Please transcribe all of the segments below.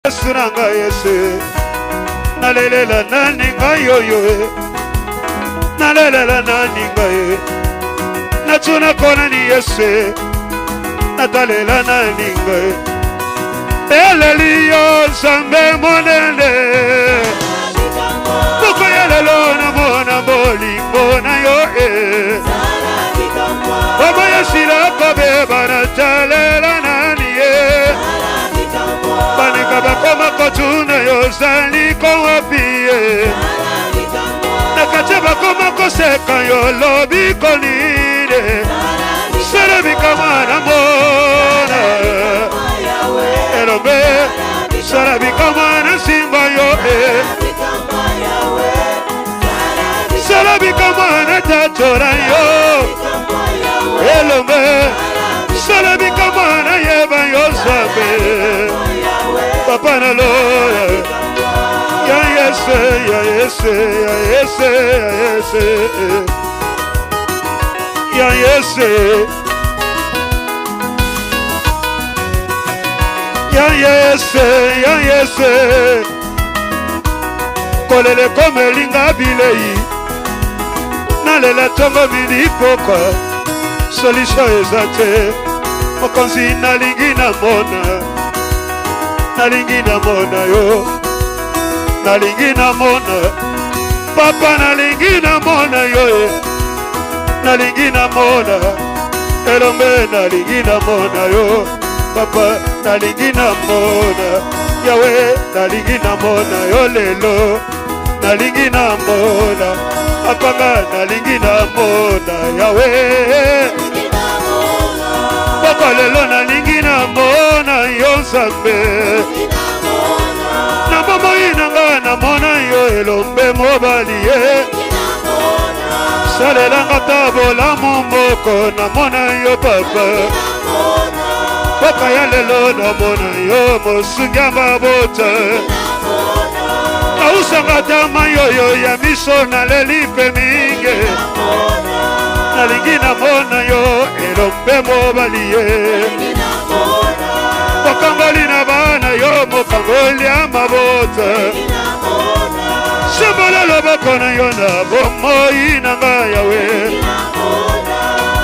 Suranga Yesu Nalela naninga yoyo Nalela naninga ye Natuna kona ni Yesu Natalela naninga ye Eleliyo sambe monele Buko yelelo na mona bolingo na yo Baba yasira kobe bana talela nani ye Banika bakoma kotuna yo zali kowapiye Nakache bakoma koseka yo lobi konide Sarabi kamana mona Elobe Sarabi kamana simba yo Sarabi kamana tatora yo Elobe Sarabi kamana yeba yo sabe Papa na lo Ya yese ya yese ya yese ya yese Ya yese Ya yese ya yese Kolele kome linga bilei Nalela tongo milipokwa Solution ezate Mokonzi nalingi na mona Nalingi na mona yo Nalingi na mona Papa nalingi na mona yo Nalingi na mona Elombe nalingi na mona yo Papa nalingi na mona Yahweh nalingi na mona yo lelo Nalingi na mona Apanga nalingi na mona Yahweh Papa lelo nalingi na mona yo Nzambe Na momo inanga na mona yo elombe mobali ye Salelanga tabola mumoko na mona yo papa Papa ya lelo na mona yo mosunga mabota Ausanga dama yo ya miso na lelipe minge Nalingi na mona yo elombe mobali ye Mokangoli na bana yo mokangoli amabota Sembala loboko na yo na bomoi na nga yawe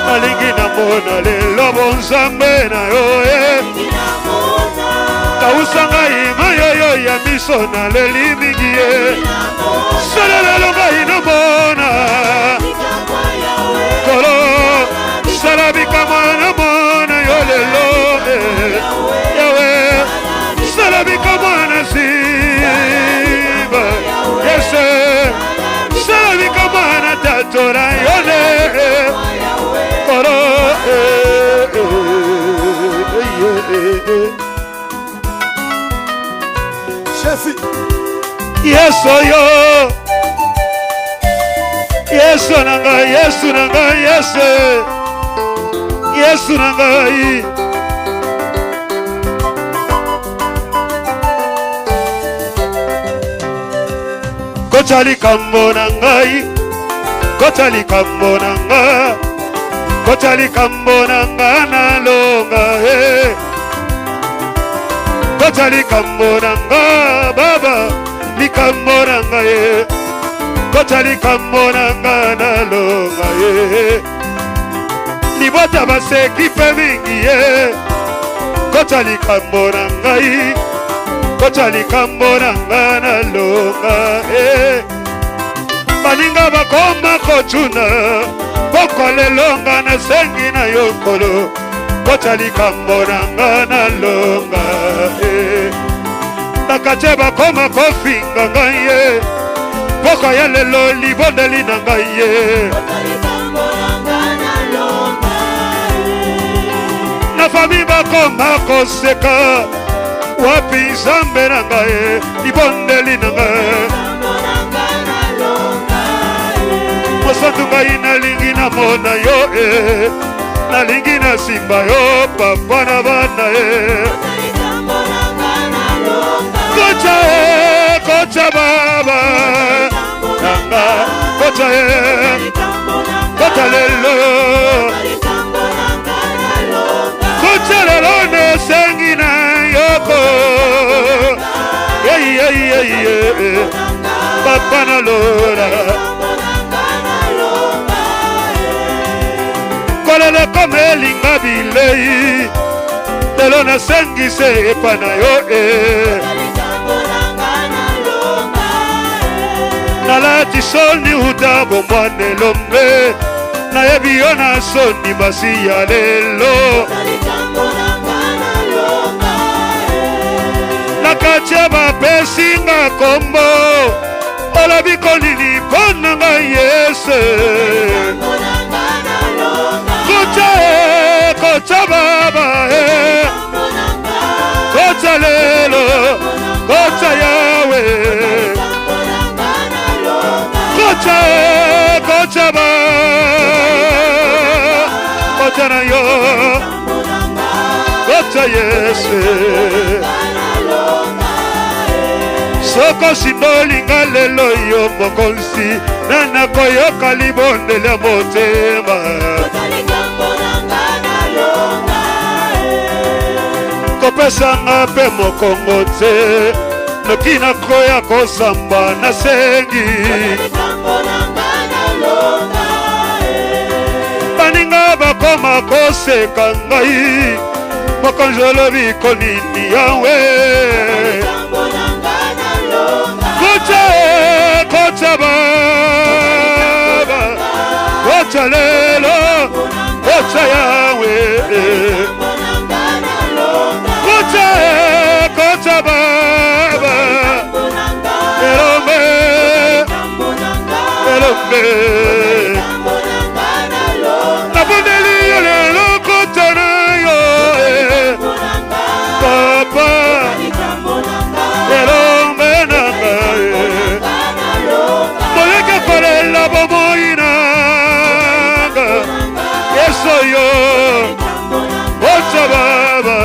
Nalingi na mona lelo bonzambe na yo Kausanga ima yo ya miso na leli mingi ye Salalelo nga ino mona Kolo salabika mwana mona yo lelo Yawe salabika mwana simba Yese salabika mwana tatora yole Kolo Chefi Yeso yo Yesu nanga Yesu nanga Yesu Yesu nanga Kotali kambo nangai Kotali kambo nanga Kotali kambo nanga na longa Kotali kambo nanga baba Likambo nanga Kotali kambo nanga na longa Nibota baseki pe mingi Kotali kambo nanga Kotali kambo nanga na longa Baninga bakoma kochuna Bokole longa na sengi na yokolo Kotali kambo nanga na longa Nakache bakoma kofinga ngaye Boko ya lelo libondeli na ngaye Kotali kambo nanga na longa Na fami bakoma koseka Wapi Nzambe na ngaye libondeli na ngaye Mosantu ngai nalingi na mona yo Nalingi na simba yo papa na bana Kocha kocha baba Nanga kocha Kocha lelo Kocha lelo ne sengi na yoko Papa nalora kolele komelinga bilei lelo nasengise epana yo nalati soni utabo mwane lombe nayebi yo na soni basi ya lelo nakatia bapesinga kombo olobi kolili ponanga Yesu kocha baba kocha lelo kocha yawe kocha baba kocha na yo kocha Yesu soko sindolinga lelo yo mokonzi nana koyoka libondele motema kopesanga pe mokongo te noki nakoya kosamba nasengi baninga bakoma koseka ngai mokonzi olobi konini yawe kocha baba kocha lelo kocha yawe kocha baba elombe nabondeli yo lelo kocha na yo papa elombe nanga moyeke kolela bomoyinanga yeso yo kocha baba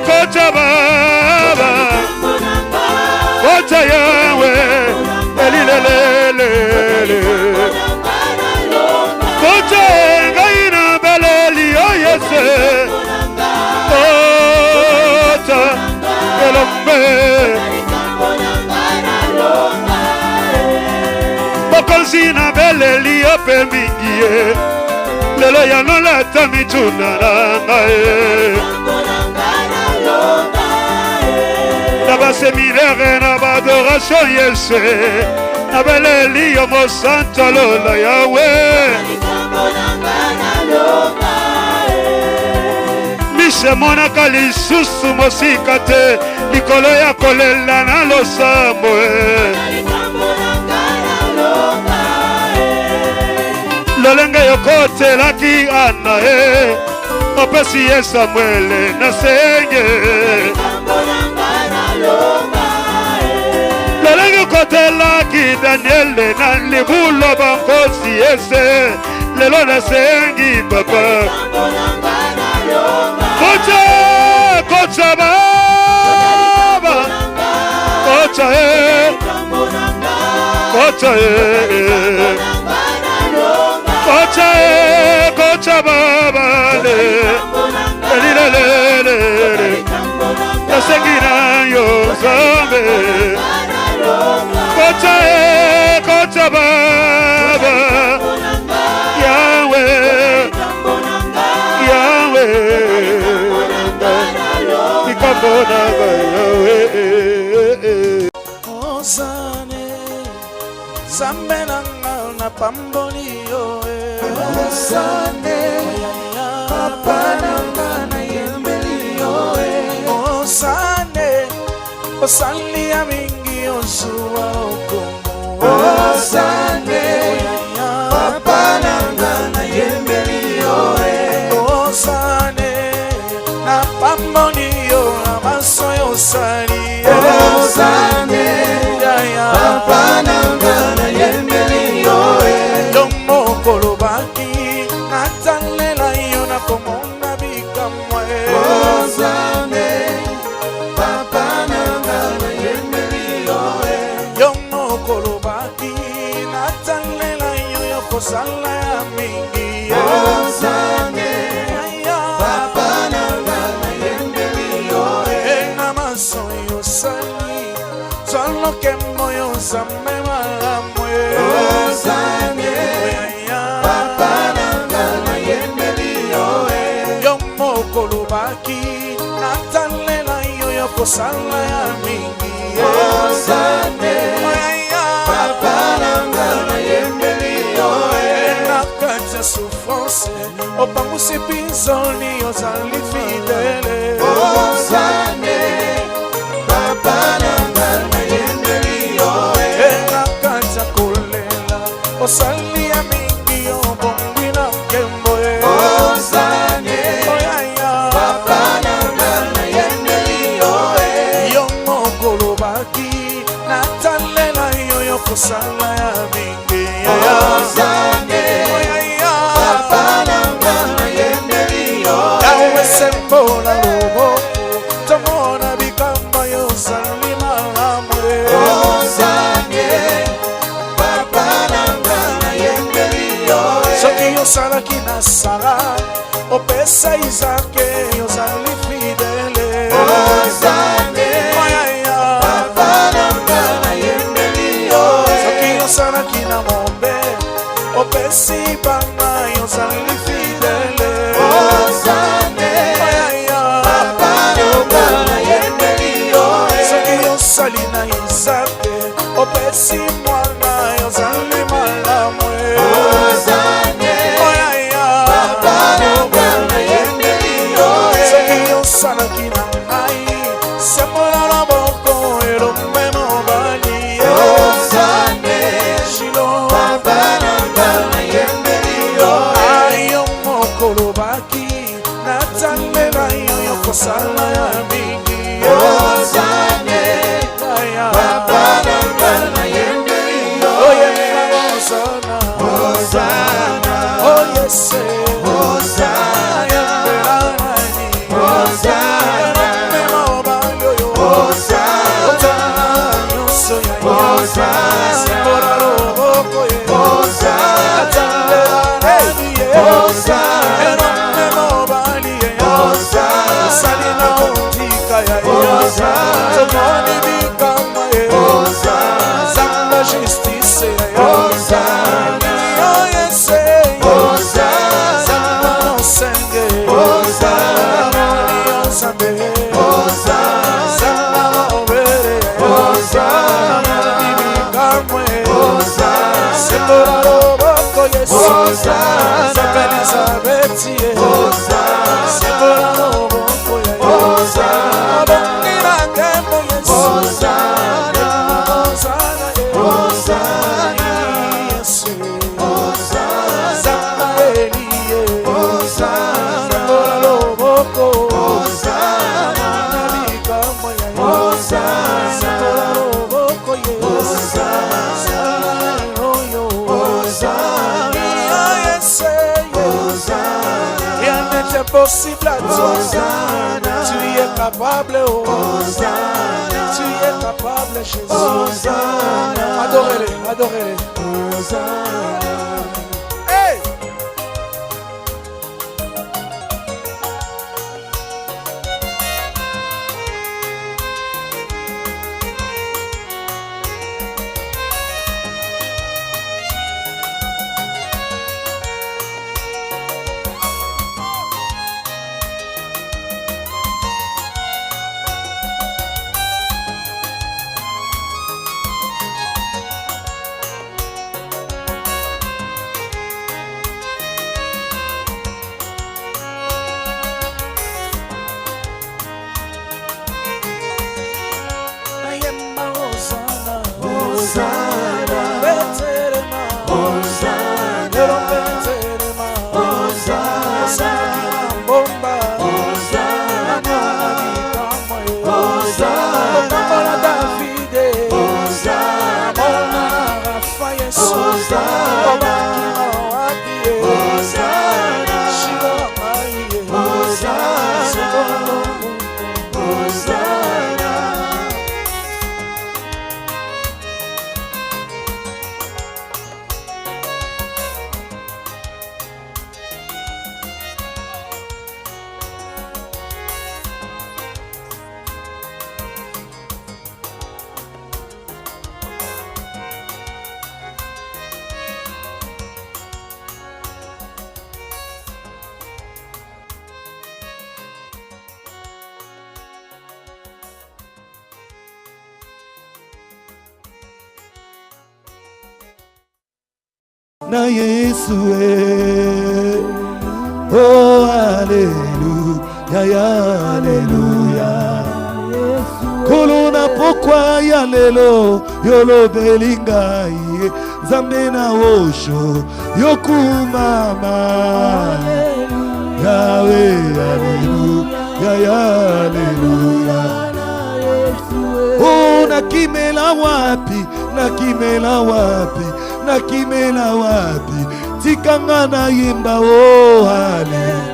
kocha baba kocha yawe elilelele kocha ngaina beleli o Yesu kocha elombe bokonzi na beleli ope mingie lelo yango lata mituna nanga na baseminaire na badoration Yesu na beleli yo mosanto lola yawe mise monaka lisusu mosika te likolo ya kolela na losambo lolenge yokotelaki ana opesi ye Samuele nasenge lolenge yokotelaki Daniele na libulo bankosi ese lelo nasengi papa kocha baba kocha kocha baba elilelele nasengina yo zambe kocha baba yawe ikambona yawe Ozane zambe na pamboli yo Ozane papa nanga na yembeli yo Ozane osali ya mingi osuwa okomo Ozane papa nanga na yembeli yo Ozane na pamboli yo na maso yo sali Ozane papa nanga na yembeli yo Yomo kolobaki natalela yo na komona bikamwe Ozane papa nanga na yembeli yo Yomo kolobaki natalela yo yokosala ya mingi Ozane papa nanga na yembeli yo que moyo nzambe malamu Ozane papa nanga nayembeli yo yo moko lobaki natalela yo yo kosala ya mingi Ozane papa nanga nayembeli yo nakati ya souffrance opangusi pinzoli ozali fidele Ozane papa nanga nayembeli yo nakati ya kolela osali ya mingi yo bongi na nkembo Ozane papa nanga nayembeli yo yo moko lobaki natalela yo yo kosala ya mingi Ozane papa nanga nayembeli yo yawe sembola loboko tomona bikambo yo ozali malamu Ozane papa nanga nayembeli yo soki osalaki na sara opesa izake ozali fidele Ozane papa nanga nayembeli yo soki osalaki na mobe opesi bana ozali fidele Ozane papa nanga nayembeli yo soki osali na izake opesi mwana ozali malamu Ozane papa nanga nayembeli yo soki osalaki na ngai sembola loboko elombe mobali Ozane shilo papa nanga nayembeli yo yo moko lobaki natalela yo yo kosala ya mingi Ozane papa nanga nayembeli yo oyemba ozana Ozana oyese Ozana ayembelani Ozana elombe mobali oyo Ozana otana nyonso ya Ozana sembola loboko ye Ozana atalela nani ye Ozana elombe mobali ye Ozana osali na ondika ya ye Ozana tomoni bikama ye Ozana zamba justice ya ye Ozana yo yese Ozana zamba nosenge Ozana yo zambe Ozana zamba mobere Ozana bibikamwe Ozana sembola loboko yesu Ozana zamba elizabeth ye Ozana sembola loboko ya ye Ozana abongila nkembo yesu Ozana Ozana ye Ozana yesu Ozana zamba eliye Ozana sembola loboko Ozana na bikamwe ya ye Ozana sembola loboko ye Ozana oyo Ozana yo yese ye Ozana rien n'est impossible à toi Ozana tu es capable oh Ozana tu es capable Jésus Ozana adorez-les adorez-les Ozana hey na Yesu oh haleluya haleluya kolona pokwa ya lelo yolo belingai zambe na osho yokumama Yahweh haleluya haleluya oh nakimela wapi nakimela wapi nakimela wapi tikanga na yimba oh haleluya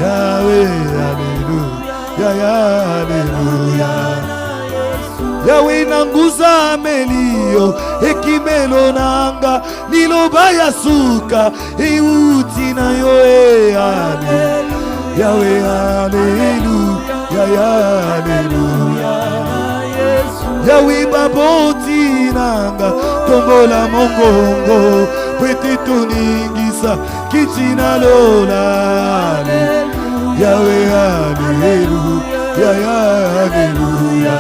Yahweh haleluya haleluya Yahweh nanguza melio ekimelo nanga liloba ya suka iuti na yo haleluya Yahweh haleluya haleluya Yahweh baboti nanga tombola mongongo pwete tuningisa kichina lola Yahweh haleluya haleluya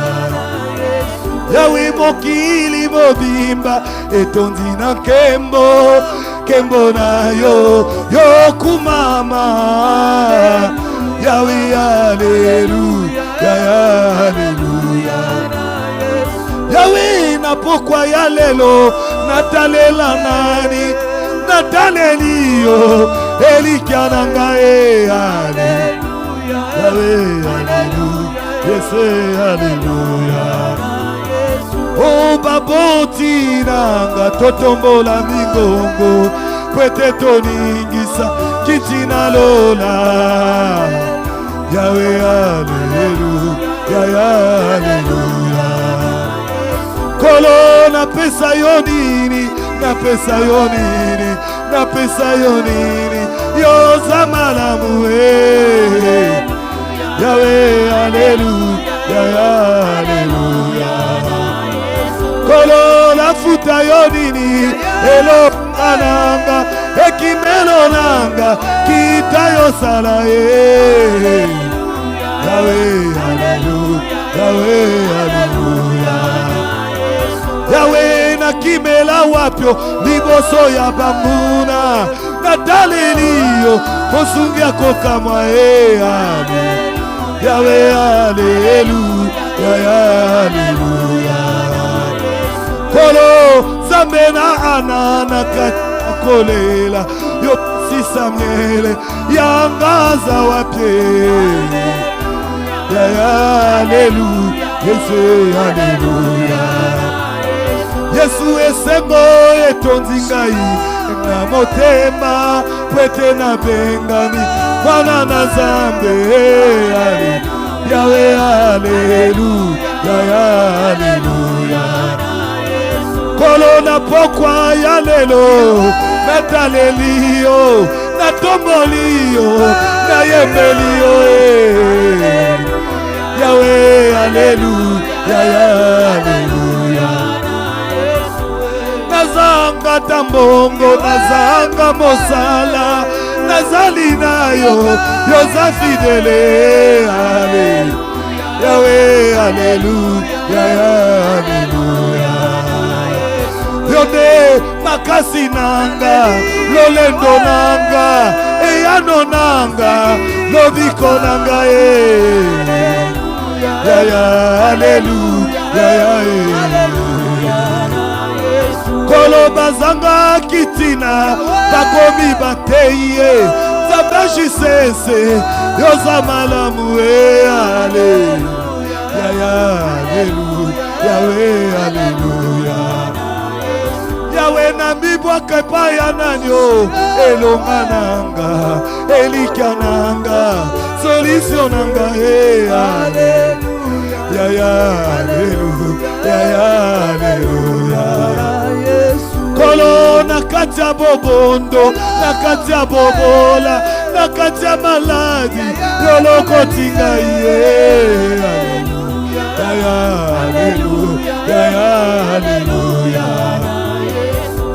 Yahweh mokili mobimba etondi na nkembo kembo na yo yokumama Yahweh haleluya haleluya Yahweh napokwa ya lelo natalela nani nataleliyo elikiananga haleluya Yahweh haleluya Yesu haleluya oh baboti nanga totombola mingongo pwete toningisa kichina lola Yahweh haleluya haleluya kolo na pesa yonini na pesa yonini na pesa yonini yoza malamu Yahweh haleluya haleluya kolo la futa yonini elo ananga ekimelo nanga kitayo sala Yahweh haleluya Yahweh haleluya Yahweh na kimela wapyo liboso ya bambuna nataleliyo kosungia kokamwa Yahweh haleluya haleluya kolo zambe na anana kakolela yo sisamele yangaza wapye haleluya Yesu haleluya Yesu esengo etonzingai na motema pwete na bengami mwana na zambe Yahweh haleluya haleluya kolo na pokwa ya lelo nataleliyo natomboliyo na yembeliyo Yahweh haleluya haleluya nazanga tambongo nazanga mosala nazali nayo yoza fidele Yahweh haleluya haleluya yonde makasi nanga lolendo nanga eyano nanga lobiko nanga haleluya kolo bazanga kitina bakomi bateye zabashisese yoza malamu haleluya Yahweh na mibwaka epai ya nanyo elonga nanga elikia nanga solution nanga haleluya kolo na kati ya bobondo na kati ya bobola na kati ya maladi yolokotinga haleluya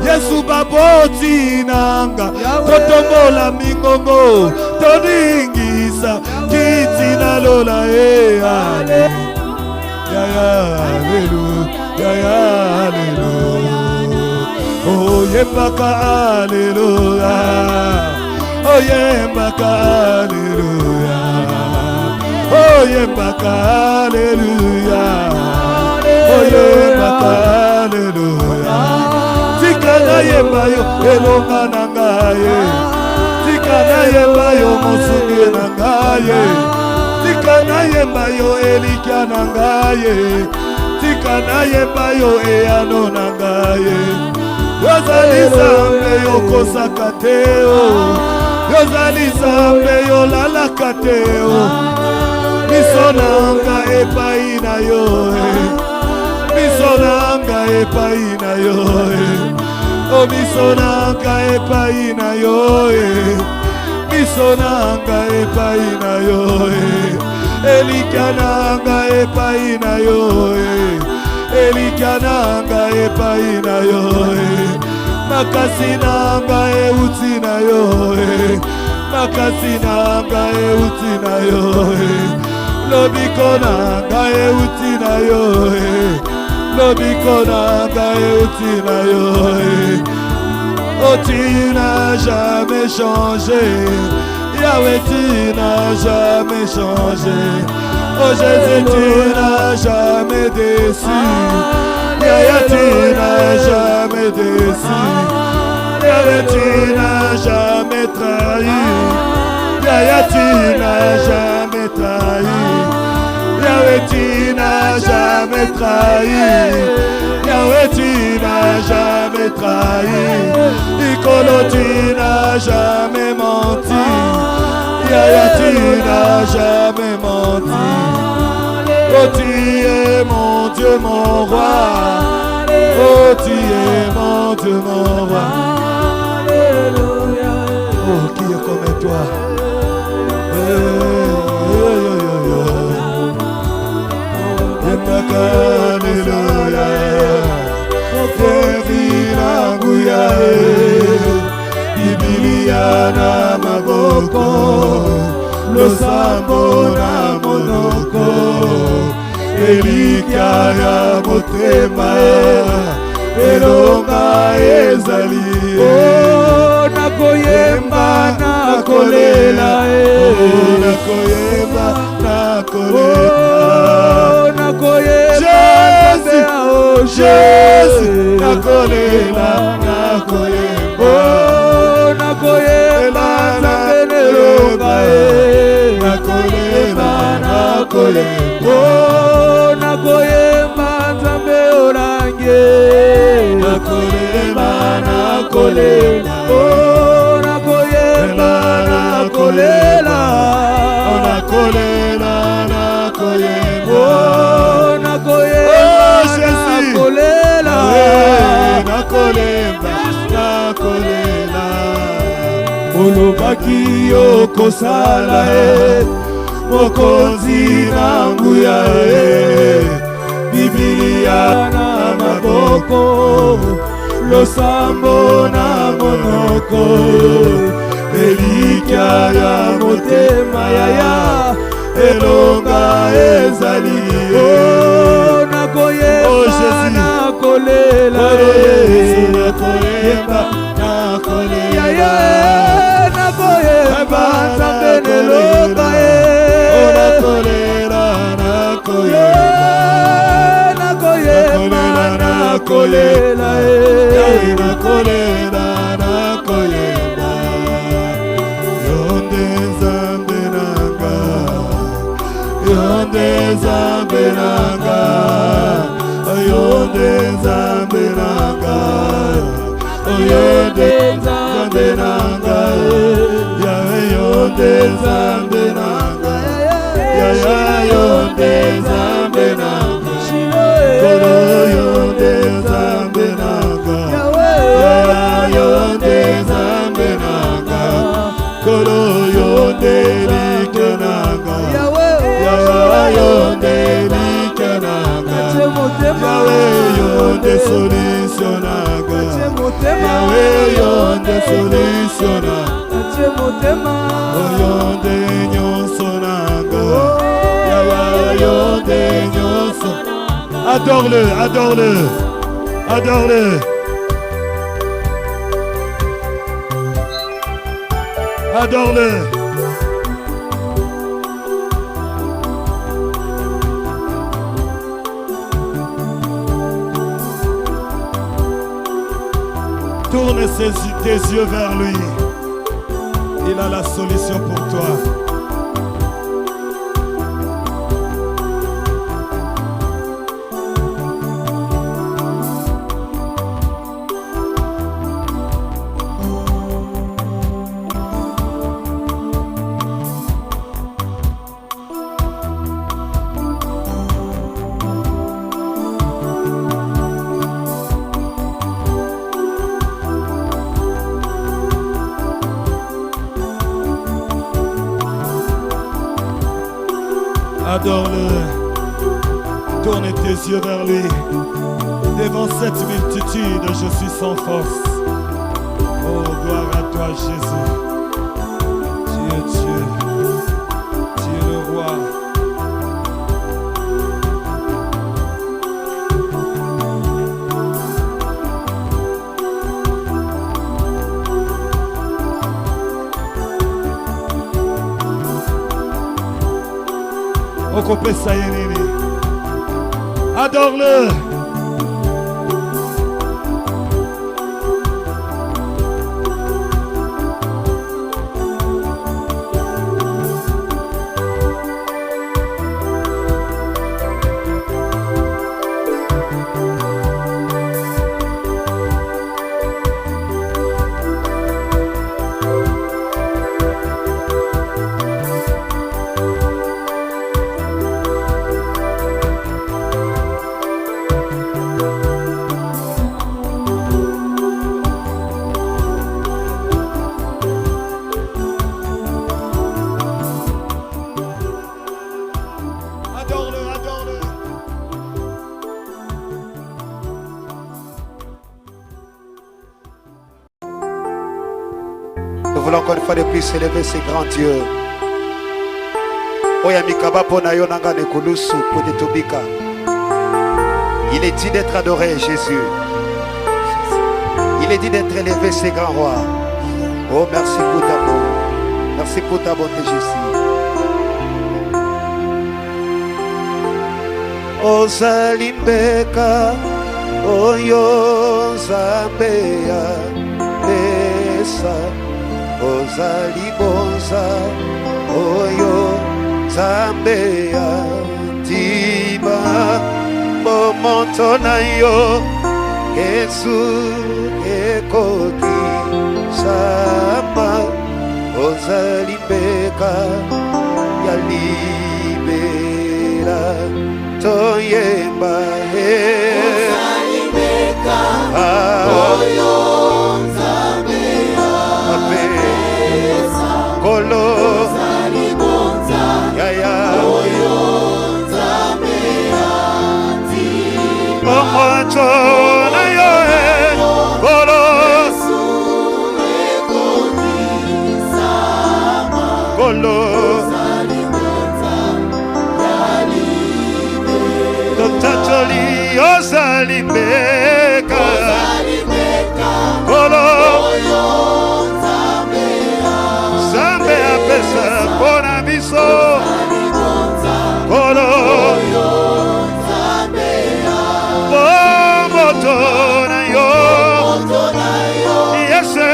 Yesu baboti nanga totombola mingongo toningisa kitina lola haleluya oh yembaka Alléluia. Oh yembaka Alléluia. Oh yembaka Alléluia. Oh yembaka Alléluia. Tikana yemba yo elonga na ngaye. Tikana yemba yo mosunge na ngaye. Tikana yemba yo elikia na ngaye. Tikana yemba yo eyano na ngaye. Yozali zambe yo kosaka teo. Yozali zambe yo lalaka teo. Misonanga epai na yo. Misonanga epai na yo. Oh misonanga epai na yo. Misonanga epai na yo. Elikananga epai na yo. Elikananga epai na yo. Makasi nanga euti na yo. Makasi nanga euti na yo. Lobiko nanga euti na yo. Lobiko nanga euti na yo. Oh tu n'as jamais changé. Yahweh tu n'as jamais changé. Oh Jésus tu n'as jamais déçu. Yahweh tu n'as jamais déçu. Yahweh tu n'as jamais trahi. Yahweh tu n'as jamais trahi. Yahweh tu n'as jamais trahi. Yahweh tu n'as jamais trahi. Ikolo tu n'as jamais menti. Yahweh tu n'as jamais menti. Oh tu es mon Dieu mon roi. Oh tu es mon Dieu mon roi. Oh qui est comme toi. Alléluia. Tevinanguya Biblia na maboko Losambo na monoko Elikia ya motema Elonga ezali Oh nakoyemba nakolela Oh nakoyemba nakolela Jésus, nakolela, nakoyemba, oh nakoyemba, nakoyemba, nakoyemba, nakoyemba, oh nakoyemba, nzambe orange, nakoyemba, nakolela, oh nakoyemba, nakolela, oh nakolela, nakoyemba, oh nakoyemba. Nakolemba, nakolela Olobaki okosala Mokonzi nanguya Biblia na maboko Losambo na monoko Elikia ya motema yaya Elonga ezali nakoyemba nakolela nakoyemba nakolela nakoyemba nzambe nelonga nakolela nakoyemba nakoyemba nakolela nakolela nakoyemba yonde nzambe nanga yonde nzambe nanga Oyonde nzambe nanga Oyonde nzambe nanga Yahweh yonde nzambe nanga Yahweh yonde nzambe nanga Kolo yonde nzambe nanga Yahweh yonde nzambe nanga Kolo yonde like nanga Yahweh yonde like nanga Yahweh yonde solutionnaga Yahweh yonde solutionnaga Yonde nyonso nanga Yahweh yonde nyonso Adore-le, adore-le, adore-le Adore-le. Tourne tes yeux vers lui. Il a la solution pour toi. Adore-le. Tourne tes yeux vers lui. Devant cette multitude, je suis sans force. Oh, gloire à toi, Jésus. Tu es Dieu. Tu es le roi. Okopesa yenini. Adore-le. Nous voulons encore une fois de plus célébrer ces grands dieux. Il est dit d'être adoré, Jésus. Il est dit d'être élevé, ces grands rois. Oh, merci pour ta bonté. Merci pour ta bonté, Jésus. Oh, Zalimbeka, oh, yo, Zambea, Besa. Ozalibonza oyo Zambea tiba momoto na yo Yesu ekoki sama Ozalibeka ya libera toyemba Ozalibeka oyo Kolo Zalibonza Yaya Oyo Nzambea Omoto na yo Kolo Ekoni Sama Kolo Zalibonza Yalibe Totacholi Ozalibeka Kolo Oyo Bona biso Kolo Momoto na yo Yese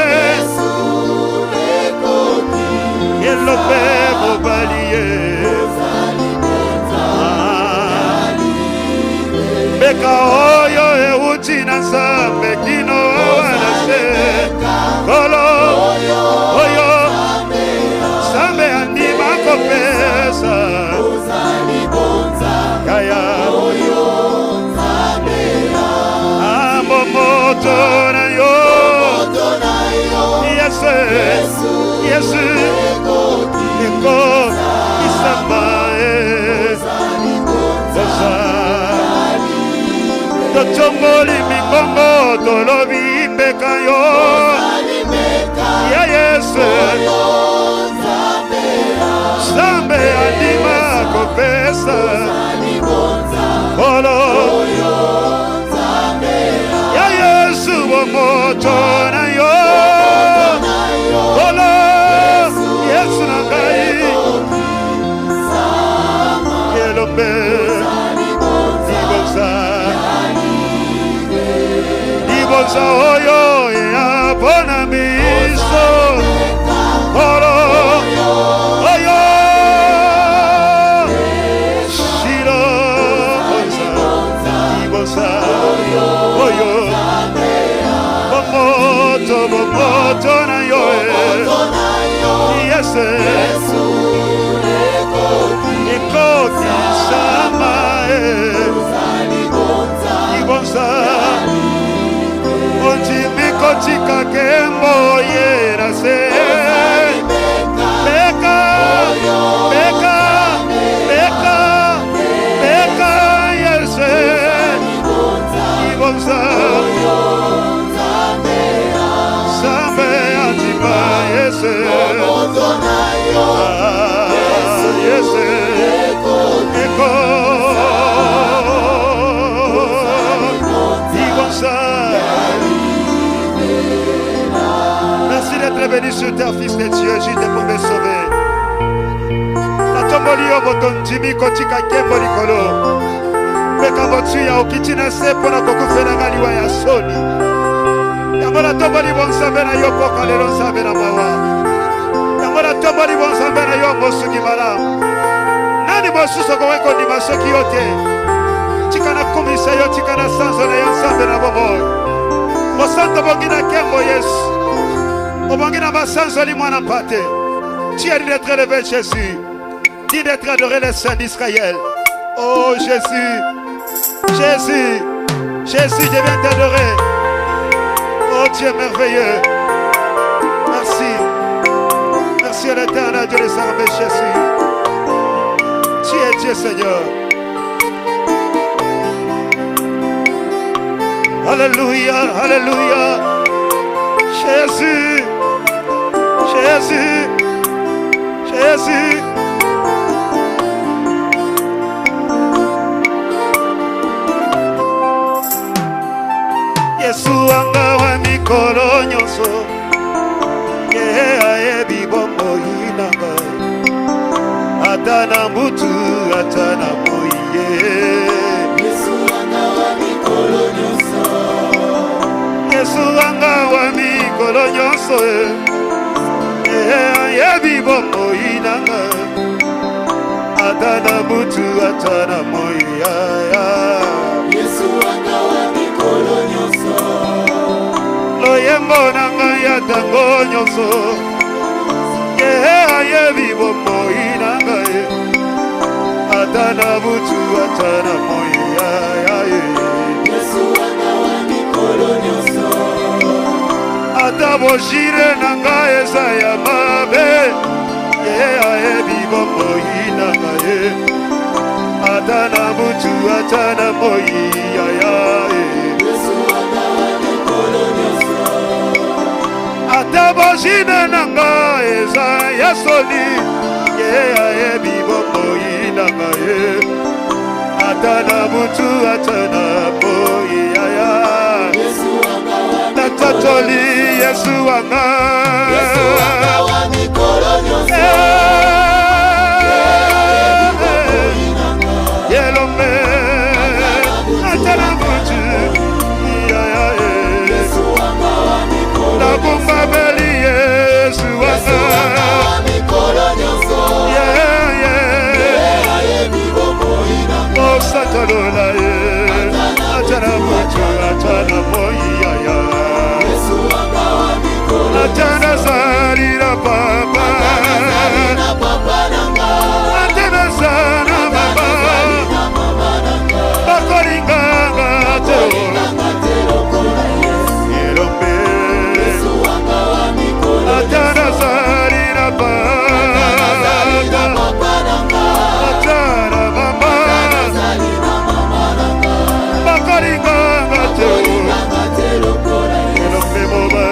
Yelope Bobaliye Beka oyo euti na Nzambe kino wanase Kolo oyo Pesa Yaya Oyo Nzambea Momoto na yo Yesu Yesu Eko Isamba Oza Tochomoli mikongo Tolobi mbeka yo Ya Yesu Zambe andima kopesa Olo Ya Yesu momoto na yo Olo Nzambe Libonza oyo ya bona miso Oro oyo Shiro Libonza oyo Bomoto na yo Yes Ekoti sama Libonza Onjimiko chika kembo yera se Beka yese Libonza Sambe anjima yese Yese Eko Libonza. Merci d'être venu sur terre, fils de Dieu, juste pour me sauver. La tomboli yo botonjimi kotika kembo likolo. Beka botu ya okitina se pona kokufela ngaliwa ya soni. Yango la tomboli bonsambe na yo poka lelo nsambe na mawa. Yango la tomboli bonsambe na yo mosuki malamu. Nani mosusu koweko ni masoki yote. Tika na kumisa yo, tika na sanzo na yo nsambe na bomoyo. Mosanto bongina kembo Yesu. Obangina masanzo li mwana mpate. Tu as dit d'être élevé Jésus. Dis d'être adoré le Saint d'Israël. Oh Jésus. Jésus. Jésus, je viens t'adorer. Oh Dieu merveilleux. Merci. Merci à l'éternel Dieu des armées Jésus. Tu es Dieu Seigneur. Alléluia, alléluia. Jésus, Jésus, Jésus. Yesu anga wa mikolo nyonso. Ayebi bombo inanga. Atana mutu, atana moye. Yesu anga wa mikolo nyonso. Yesu anga wa mikolo nyonso. Ayebi bombo inanga. Atana mutu, atana moye. Yesu anga wa mikolo nyonso. Loyembo nanga ya tango nyonso. Ayebi bombo inanga. Atana mutu, atana moye. Yesu anga wa mikolo nyonso. Atabo jire nanga eza ya mabe. Ayebi bombo inanga. Atana mutu, atana moye. Yesu anga wa mikolo nyonso. Atabo jire nanga eza ya soli. Ayebi bombo inanga. Atana mutu, atana moye. Yesu anga wa Natatoli Yesu anga. Yesu anga wa mikolo nyonso. Yelombe atana mutu. Yesu anga wa mikolo nyonso. Nabumba beli Yesu Yesu anga anga. wa mikolo nyonso. Ayebi bombo inanga. Osatolola atana mutu, atana moya. Yesu anga wa mikolo nyonso. Atana salira papa. Atana papa nanga. Atana sana mama. Atana mama nanga. Bakoringanga te. Nanga te lokola Yesu. Yelombe Yesu anga wa mikolo nyonso. atana salira Atana papa nanga. atana mama. Atana mama nanga. Bakoringanga te. Nanga te lokola Yesu. Yelombe moba.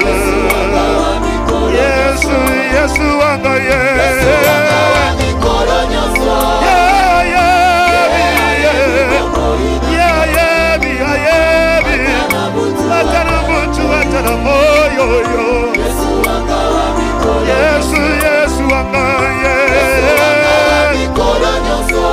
Yesu anga wa mikolo Yesu, Yesu anga Yesu anga wa mikolo nyonso. Atana butu. Atana mutu, atana moyo. Yesu anga wa mikolo. Yesu, Yesu anga. Yesu anga wa mikolo nyonso.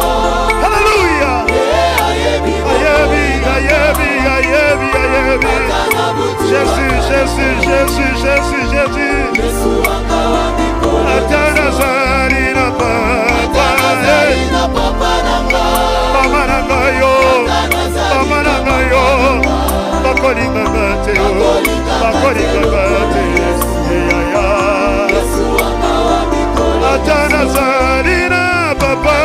bakolinganga te o bakolinganga te yaya ata nazali na papa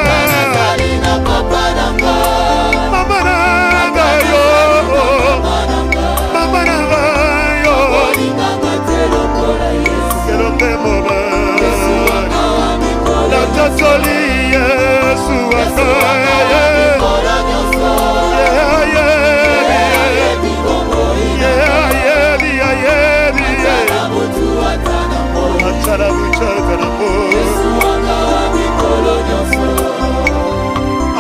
mama nanga yo mama nanga yo kelombe moba natatoli Yesu wanga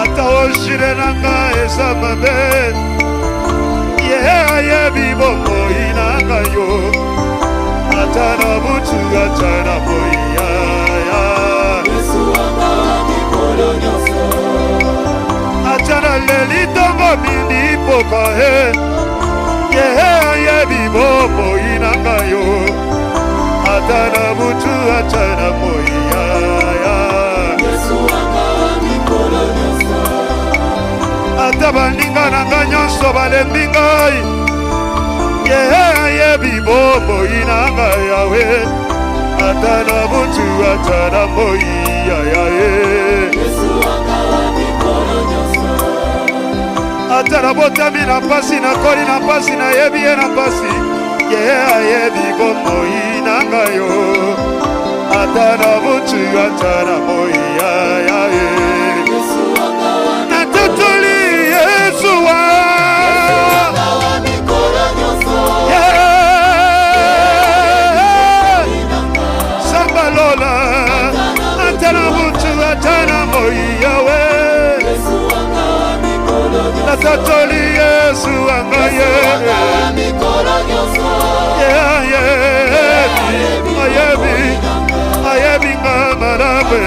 ata oshire nanga eza mabe yebi bomoi nanga yo ata na butu ata na boya ata na lelitongo bindi poka yebi bomoi nanga yo ata na butu ata na boya ata baninga nanga nyonso balembi ngai yebi bomoi nanga yawe ata na butu ata na boya ata na botami na pasi na koli na pasi na yebi ye na pasi yebi bomoi nanga yo ata na butu ata na boya natatoli Yesu wa samba lola ata na butu ata na boya natatoli Yesu wanga ayebi ngamarabe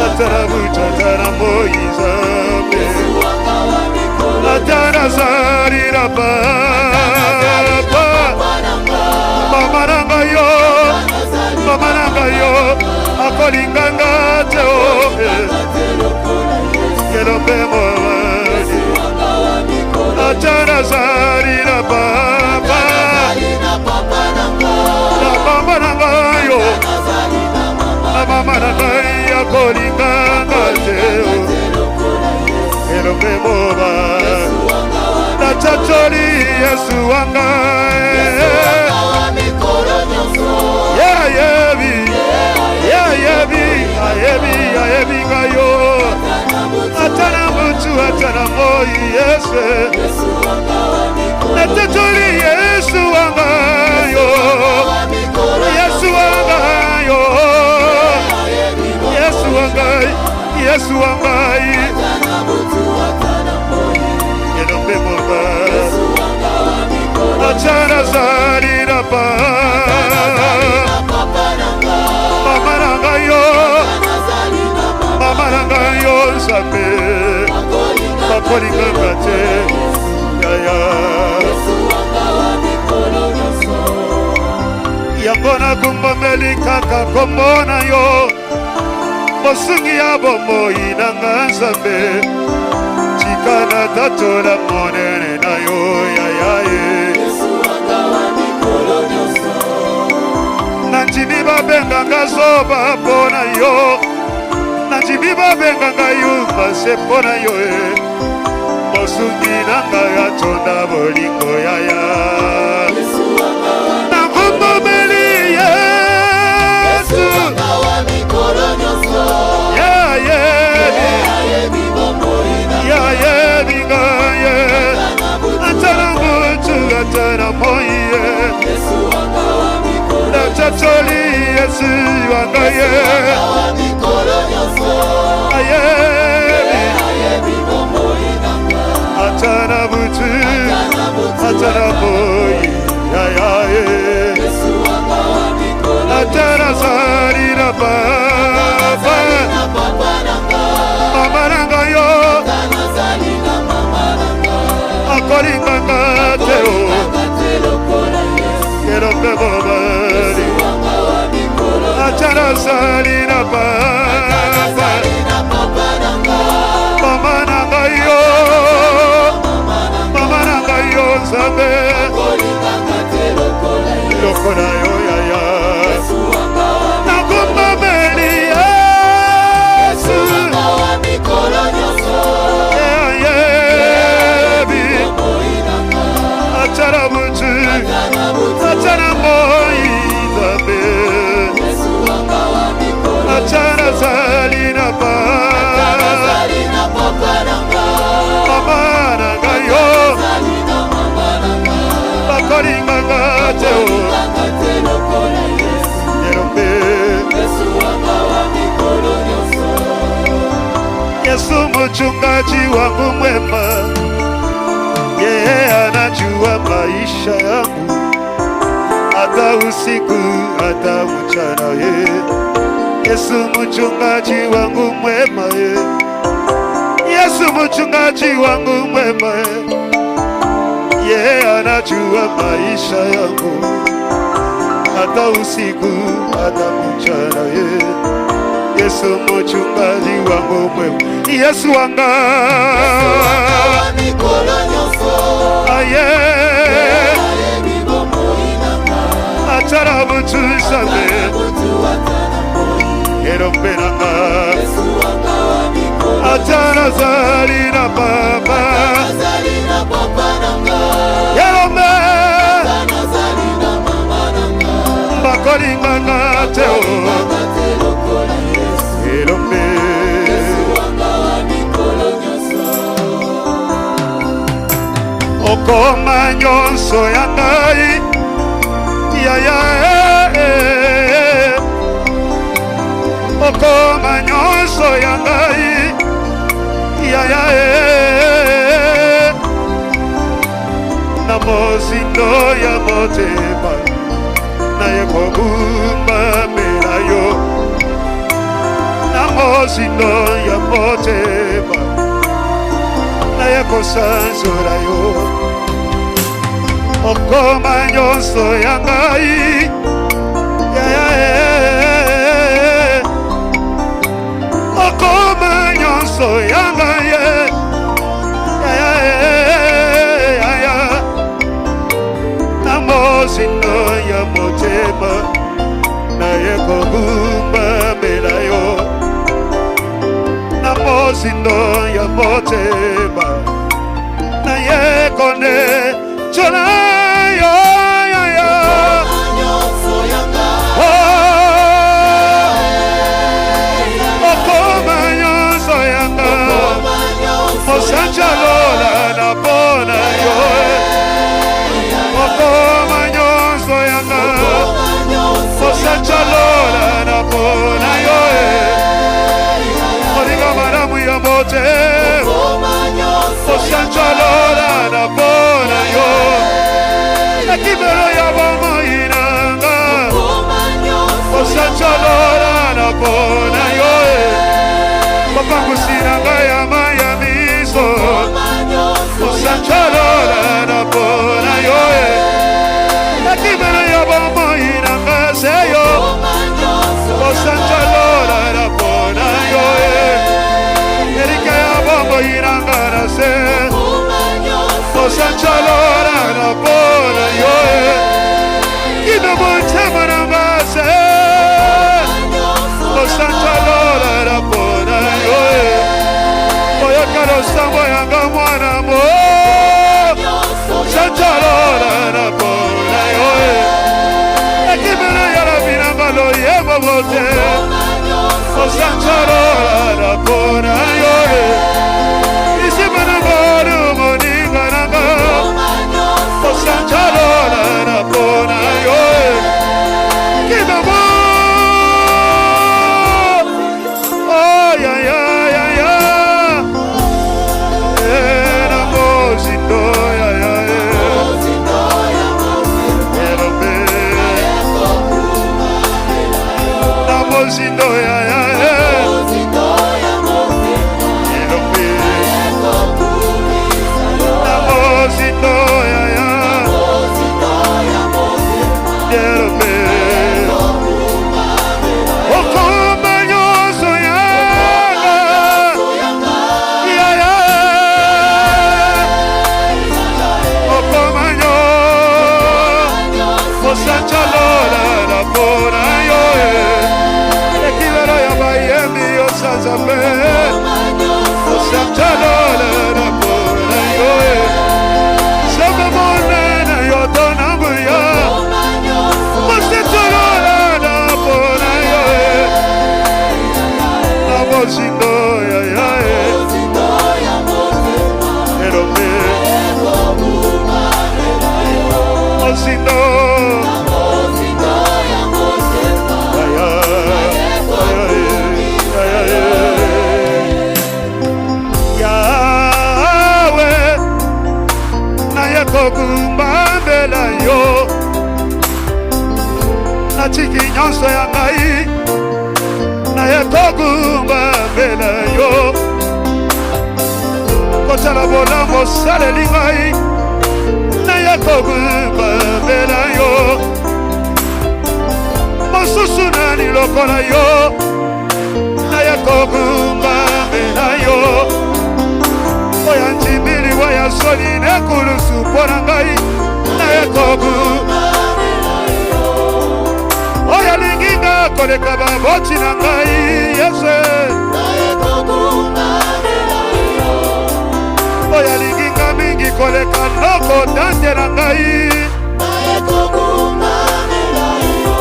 atara butu atara moizambe atara zarira papa mama nanga yo akolinganga te kelombe moani atara zarira papa na mama nanga yo na mama nanga akolinganga te kelombe moba natatoli Yesu wanga ayebi ngayo atana mutu atana moi Yesu natatoli Yesu wanga yo Yesu wanga yo Yesu wanga kelombe moba atana zari na pa mama nanga yo nzambe bakolinganga te yaya yango nakumbameli kaka kombo na yo mosungi ya bomoi nanga nzambe tika na tatola monene na yo yayaye nanjimi babenganga zoba mpo na yo nanjimi babenganga yumba se mpo na yo mosungi nanga yatonda bolingo yaya nakumbameli Yesu yayebi ngaye atana mutu atana moye natatoli Yesu wanga ye ayebi atana mutu atana moye yayaye atana zari na papa mama nanga yo akolinganga te o kelombe mobali atana zari na papa mama nanga yo nzambe Yesu mchungaji wangu mwema, yeye anajua maisha yangu, hata usiku hata mchana. Yesu mchungaji wangu mwema, Yesu mchungaji wangu mwema, yeye anajua maisha yangu, hata usiku hata mchana. Yesu mchungaji wangu mwema, Yesu wanga wa mikolo nyonso, aye atara butu sabe erombelanga atara zali na papa yerombe bakolinganga teo erombe okoma nyonso ya ngai okoma nyonso ya ngai na mozindo ya motema naye kogumbamela yo, na mozindo ya motema naye kosanzola yo. Okoma nyonso ya ngai okoma nyonso ya ngai na mozindo ya motema naye kogumbamela yo, na mozindo ya motema naye kone chona yo okoma nyonso ya ngai mosanjalola na pona yo, okoma nyonso ya ngai mosanjalola na pona yo, molinga malamu ya motema mosanjalola na pona yo, ekibelo ya bomoinanga mosanjalola na pona yo, mopangusiranga ya maya miso mosanjalola na pona yo, ekibelo ya bomoinanga seyo mosanjalola na pona yo, erika ya bomoinanga na se mosanjalola na pona yo, kino motema na ngase mosanjalola na pona yo, oyokala osango yanga mwana mo mosanjalola na pona yo, ekibelo ya labinanga loyebo bote mosanjalola na pona yo, isimana ngolu moninga nanga mosanjalola na pona yo, kinomo na mozindo na mozindo kokumbambela yo natiki nyonso ya ngai naye kokumbambela yo kotala bolambo saleli ngai naye kokumbambela yo mosusu nani lokola yo naye kokumbambela yo oya nzimili waya soni nekulusu mpona ngai naye kokumbambela yo oya linginga koleka baboti na ngai Yesu naye kokumbambela yo oya linginga mingi koleka noko dante na ngai naye kokumbambela yo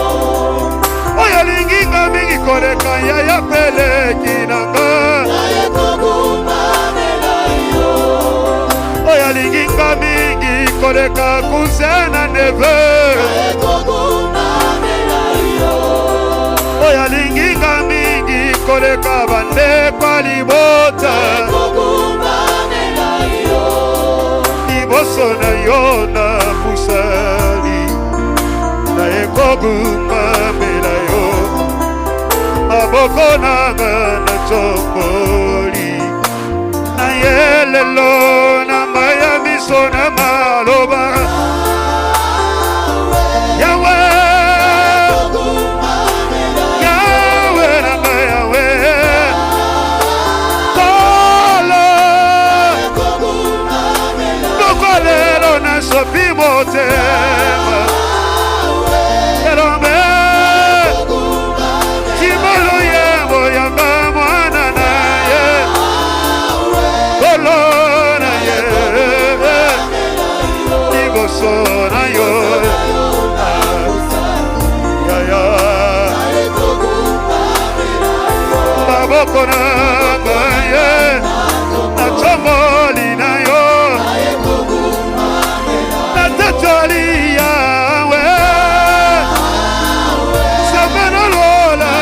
oya linginga mingi koleka yaya peleki na ngai naye kokumbambela yo oya linginga mingi koleka kuzena neve naye kokumbambela yo oya linginga mingi koleka bandekwa libota naye kokumbambela yo liboso na yo na pusali naye kokumbambela yo maboko nanga na tokoli naye lelo na maya miso na maloba Yawe Yawe nanga Yawe Kolo Nukolelo na sopi motema Elombe Chimolo yebo yamba mwana naye Kolo na ye Nigoso na yo Yaya Baboko na ye Na chomoli na yo Na tetoli yawe Sabeno lola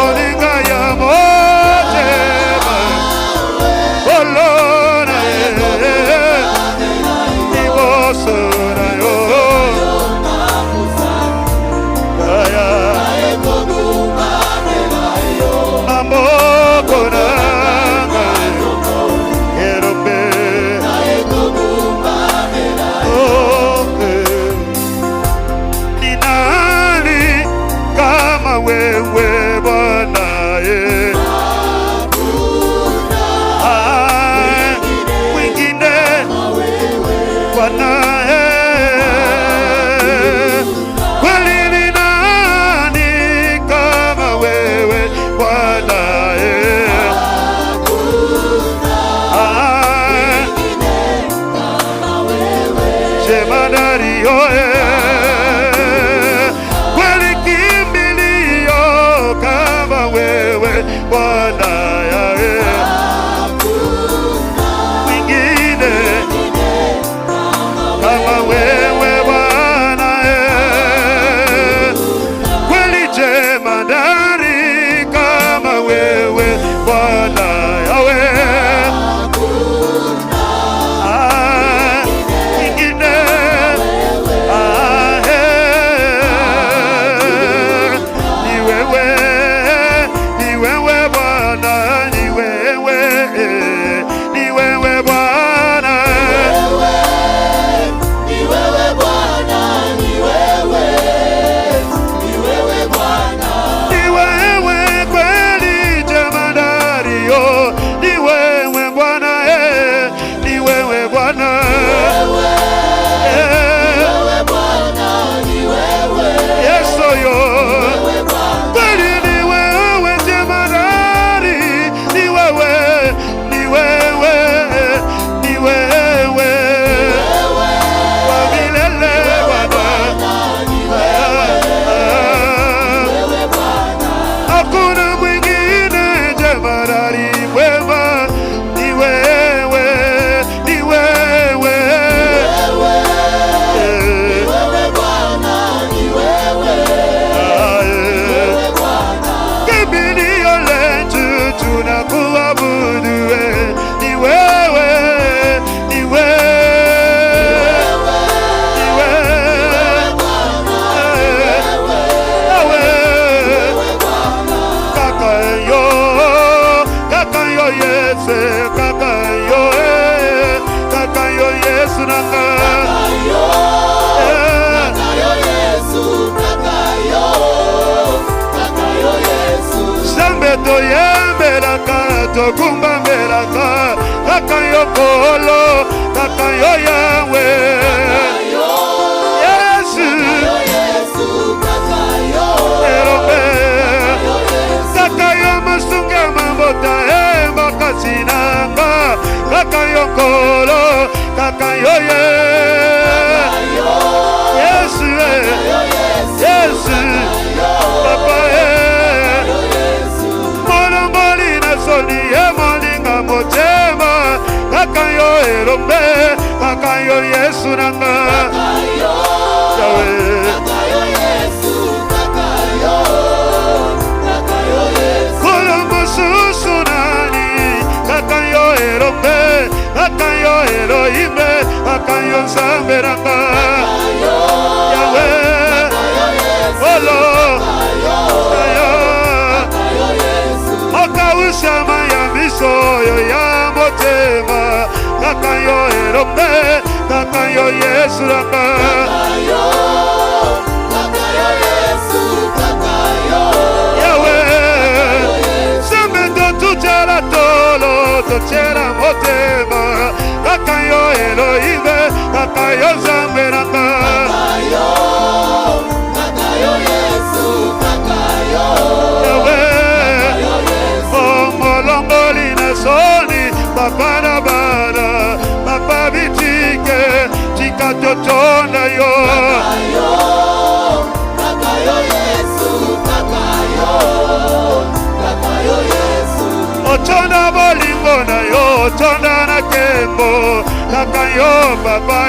Olinga ya motema Olona ye Niboso na yo Yaya Mamoko na Yerobe Ni nani kama wewe Bwana ye mwingine Bwana ye kweli ni nani kama wewe Bwana ye jemadari yoe kweli kimbilio kama wewe Bwana yae mwingine kama wewe Bwana kweli jemadari kama wewe Bwana yawe mwingine Yese kakayo kakayo Yesu nanga Kakayo Yesu Kakayo Yesu Zambe toyembelaka tokumbambelaka kakayo kolo kakayo yawe Yesu Kakayo erobe kakayo masunga mambota embakasinanga kakayo kolo kakayo Yesu Yesu papa molongoli na soli emolinga motema kakayo erobe kakayo Yesu nanga Kakayo Yesu Kakayo kolo mosusu nani kakayo erobe kakayo Elohime kakayo Nzambe nanga Yawe olo okausama ya misoyo ya motema kakayo erobe kakayo Yesu nanga Yawe Nzambe totutela tolo totela motema kakayo Elohime kakayo Nzambe nanga Yawe omolongoli na soni papa na bana papa bitike tika totonda yo otonda bolingo na yo otonda na kembo kakayo papa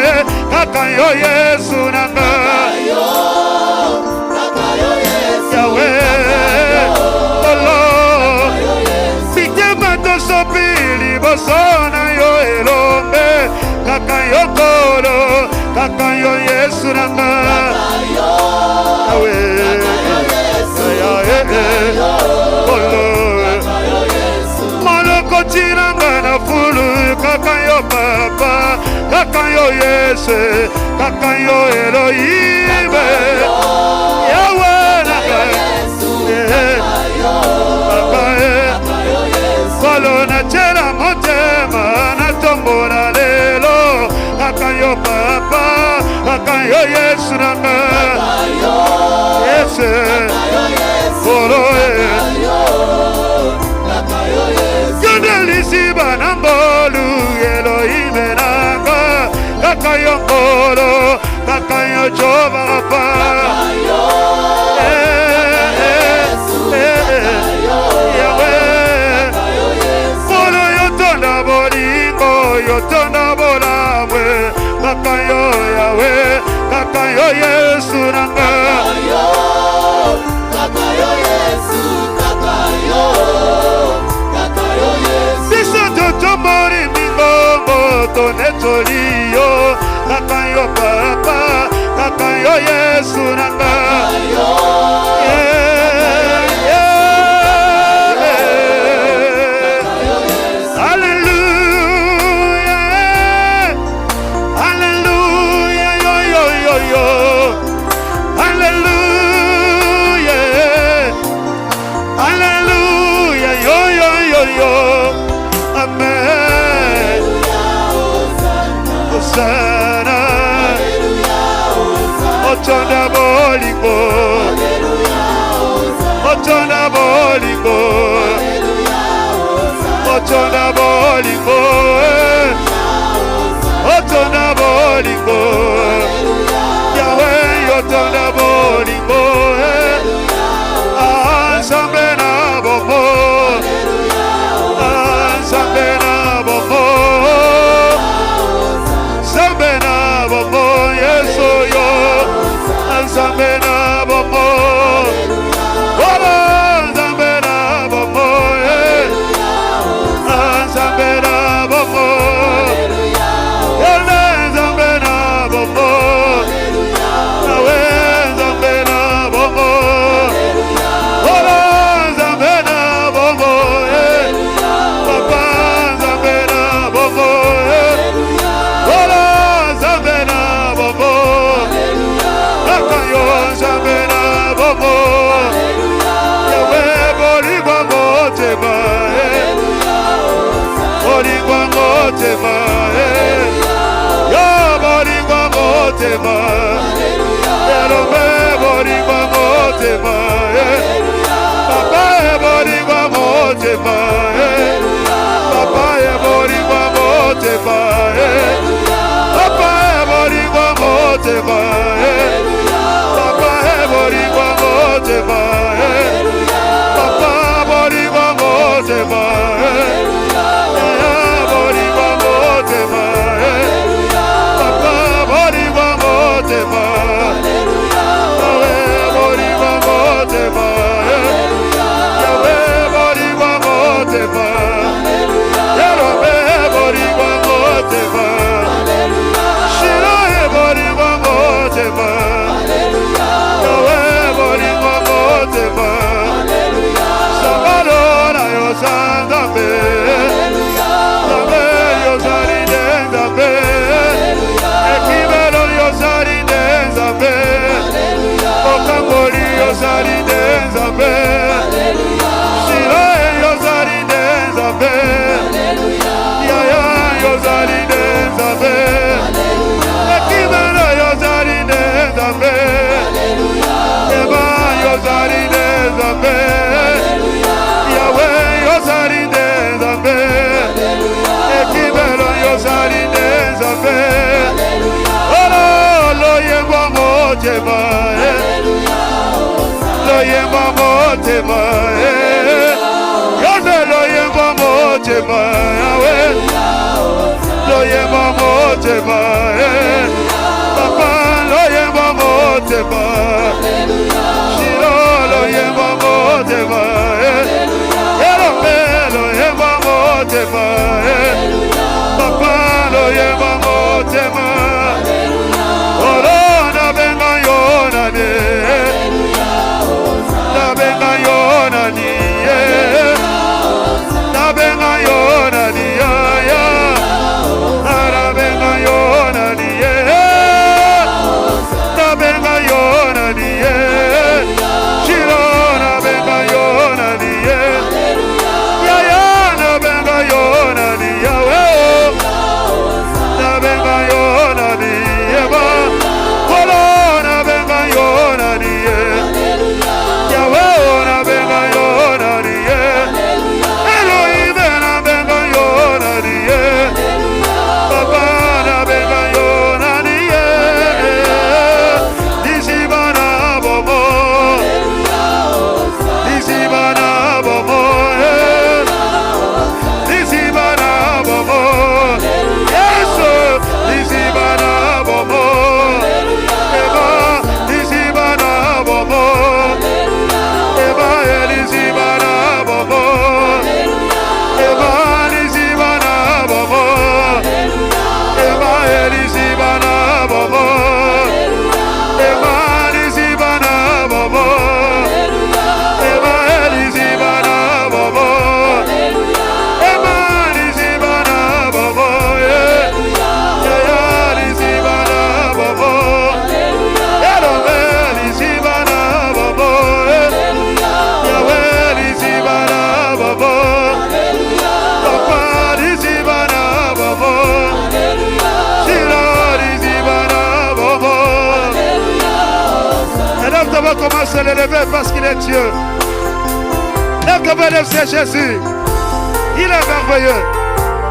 kakayo Yesu nanga Yawe olo sikema tosopili bosona yo elombe kakayo kolo kakayo Yesu nanga Yawe olo monokotinanga na fulu kakayo papa kakayo Yesu kakayo Elohime Yawe nanga papa kolo na chela motema na tombola lelo kakayo papa kakayo Yesu nanga Yesu kolo Yondelisiba na mbolu Elohime nanga kakayo kolo kakayo Jehova Rafa Yawe kolo yotonda bolingo yotonda bolamwe kakayo Yawe kakayo Yesu nanga biso totomori mingongo tonetoliyo kakayo papa kakayo Yesu nanga Hosanna otonda bolingo otonda bolingo otonda bolingo otonda bolingo Yawe otonda bolingo Nzambe na bomo Nzambe na bomo Nzambe na bomo Yesu yo Nzambe na bomo Nzambe na bomo Nzambe na bomo Nzambe na bomo Nawe Nzambe na bomo motema yo boringwa motema elobe boringwa motema papa boringwa motema papa boringwa motema papa boringwa motema papa boringwa motema papa boringwa motema boringwa motema papa boringwa motema boringwa motema Yahweh boringwa motema Yahweh boringwa motema Shiloh boringwa motema Yahweh boringwa motema Sabalora yosangame Yahweh yosari nenzame Ekibelo yosari nenzame Okangoli yosari nenzame Shiloh yosari nenzame Yaya yosari nenzame Ekibelo yosari nenzame Eba yosari nenzame Yahweh yosari nenzame Ekibelo yosari nenzame Olo loyemba motema loyemba motema Yahweh loyemba motema Yahweh loyemba motema Papa loyemba motema Shiloh loyemba motema Yahweh loyemba motema Papa loyemba motema Olo nabenga yonane nabenga yonani nabenga yonani ya nabenga yonani nabenga yonani Shiloh nabenga yonani ya nabenga yonani Yahweh nabenga yonani ba Olo nabenga yonani Yahweh nabenga yonani Elohim nabenga yonani Papa nabenga yonani Disibana bomo Disibana bomo Disibana bomo Yesu Disibana bomo Eba Disibana bomo Eba Elisibana bomo Eba Elisibana bomo Eba Elisibana bomo Eba Elisibana bomo Eba Elisibana bomo Eba Elisibana bomo Elisibana bomo Elisibana bomo Yahweh Elisibana bomo Papa Elisibana bomo Shiloh Elisibana bomo Et donc on va commencer à l'élever parce qu'il est Dieu. Donc on va élever Jésus. Il est merveilleux.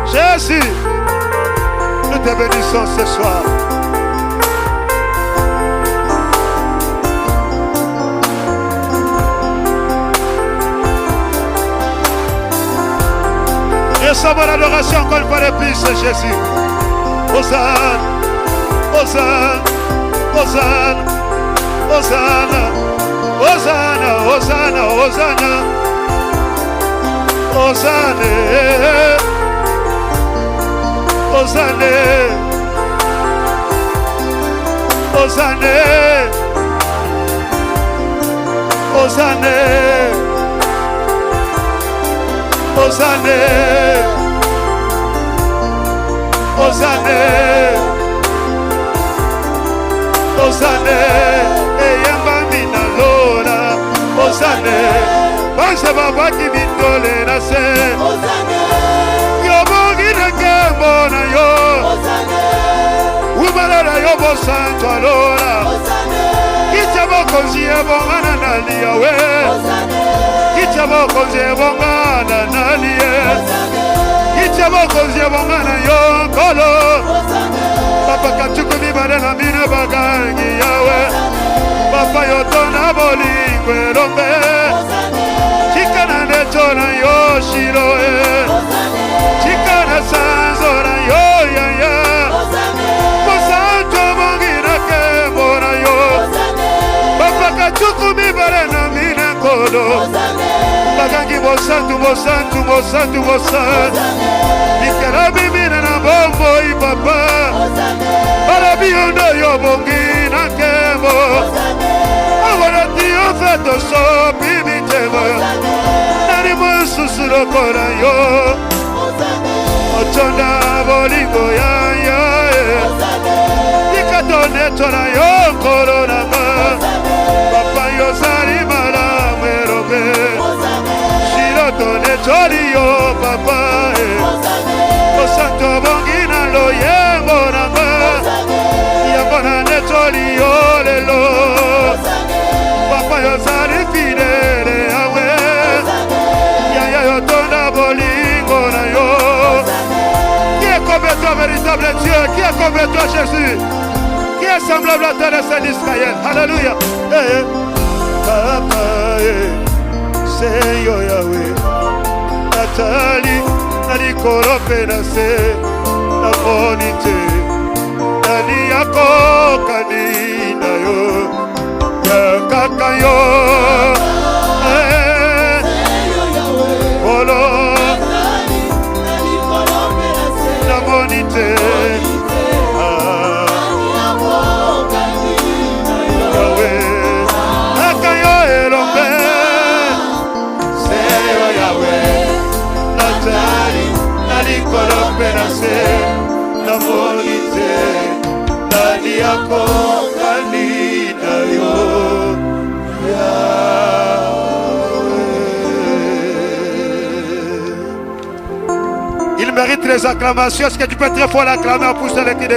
Jésus, nous te bénissons ce soir. Recevons l'adoration encore une fois de plus, Jésus. Hosanna, Hosanna, Hosanna, Hosanna, Hosanna, Hosanna, Hosanna, Hosanna, Hosanna, Hosanna, Hosanna, Hosanna, Hosanna, Hosanna, eyamba mina lora, Hosanna, basa baba ki bitole na se, yobogi na kemo, bosantu alola Kitya bokonzi ebongana nali yawe Kitya bokonzi ebongana nali ye Kitya bokonzi ebongana yonkolo Papa kachuku mibale na mine bagangi yawe Papa yotona bolingo erombe Chikana netona yoshiroe Chikana sanzora yoyaya Bosantu bongina kembora yo Papa kachuku mibale na mine kodo Bagangi bosantu bosantu bosantu bosantu Nikerabi mine na bombo i papa Barabiyondo yo bongina kembo Awara tiyo feto so bibitemo Nani mususuro kora yo Ochonda bolingo ya ya Nikatone tora yo korona ma Papa yo sari mara merobe Shirotone tori yo papa Osanto bongina lo yembo nama Yambona netori yo lelo Papa yo sari fidele awe Yaya yo tonda bolingo na yo Qui est comme toi véritable Dieu? Qui est comme toi Jésus? Qui est semblable à toi le Saint d'Israël? Alléluia. Papa c'est yo Yahweh Natali Nali korope na se Na monite Nali yako kanina yo Ya kaka yo Kolo Na monite Yahweh Kaka yo elombe Seyo Yahweh Natali Nali korope na se Na monite Nali yako kanina yo Il mérite les acclamations. Est-ce que tu peux très fort l'acclamer en poussant les cris de